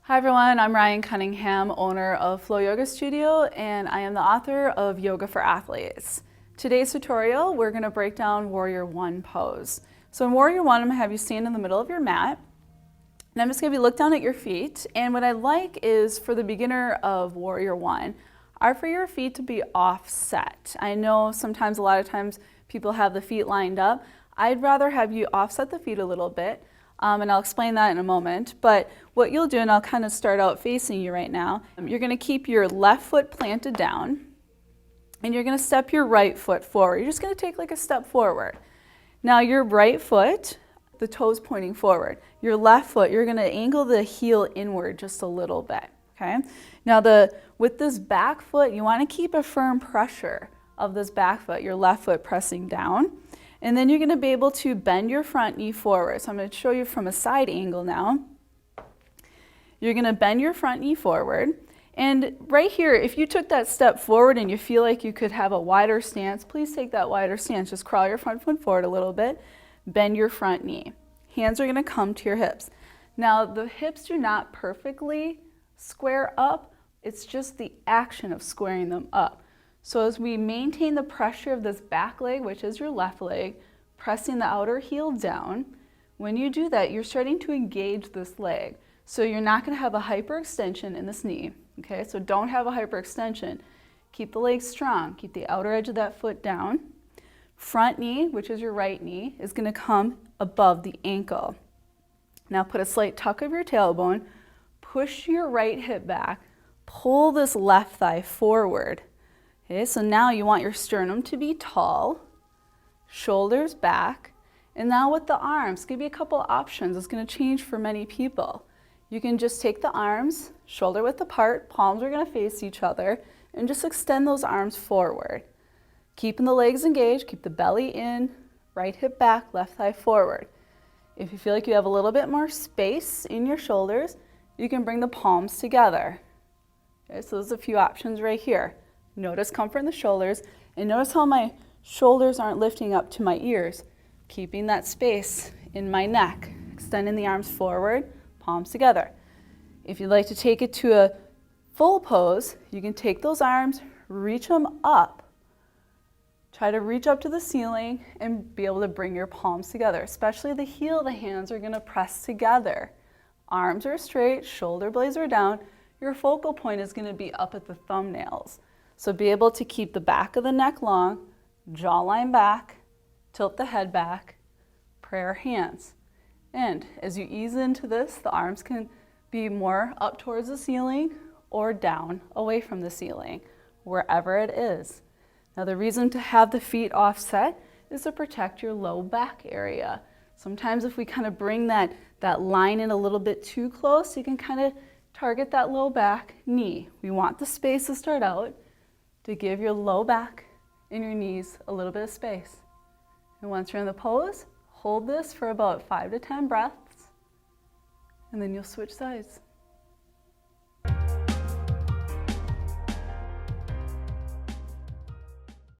Hi everyone, I'm Ryanne Cunningham, owner of Flow Yoga Studio, and I am the author of Yoga for Athletes. Today's tutorial, we're going to break down Warrior One pose. So in Warrior One, I'm going to have you stand in the middle of your mat, and I'm just going to have you look down at your feet. And what I like is for the beginner of Warrior One, are for your feet to be offset. I know sometimes, a lot of times, people have the feet lined up. I'd rather have you offset the feet a little bit. And I'll explain that in a moment, but what you'll do, and I'll kind of start out facing you right now, you're going to keep your left foot planted down, and you're going to step your right foot forward. You're just going to take like a step forward. Now your right foot, the toes pointing forward. Your left foot, you're going to angle the heel inward just a little bit, okay? Now with this back foot, you want to keep a firm pressure of this back foot, your left foot pressing down. And then you're going to be able to bend your front knee forward. So I'm going to show you from a side angle now. You're going to bend your front knee forward. And right here, if you took that step forward and you feel like you could have a wider stance, please take that wider stance. Just crawl your front foot forward a little bit. Bend your front knee. Hands are going to come to your hips. Now, the hips do not perfectly square up. It's just the action of squaring them up. So as we maintain the pressure of this back leg, which is your left leg, pressing the outer heel down, when you do that, you're starting to engage this leg. So you're not going to have a hyperextension in this knee, okay? So don't have a hyperextension. Keep the leg strong. Keep the outer edge of that foot down. Front knee, which is your right knee, is going to come above the ankle. Now put a slight tuck of your tailbone, push your right hip back, pull this left thigh forward. Okay, so now you want your sternum to be tall, shoulders back, and now with the arms, give you a couple options. It's going to change for many people. You can just take the arms, shoulder width apart, palms are going to face each other, and just extend those arms forward. Keeping the legs engaged, keep the belly in, right hip back, left thigh forward. If you feel like you have a little bit more space in your shoulders, you can bring the palms together. Okay, so there's a few options right here. Notice comfort in the shoulders, and notice how my shoulders aren't lifting up to my ears, keeping that space in my neck, extending the arms forward, palms together. If you'd like to take it to a full pose, you can take those arms, reach them up, try to reach up to the ceiling and be able to bring your palms together, especially the heel of the hands are going to press together. Arms are straight, shoulder blades are down, your focal point is going to be up at the thumbnails. So be able to keep the back of the neck long, jawline back, tilt the head back, prayer hands. And as you ease into this, the arms can be more up towards the ceiling or down away from the ceiling, wherever it is. Now the reason to have the feet offset is to protect your low back area. Sometimes if we kind of bring that line in a little bit too close, you can kind of target that low back knee. We want the space to start out to give your low back and your knees a little bit of space. And once you're in the pose, hold this for about 5 to 10 breaths, and then you'll switch sides.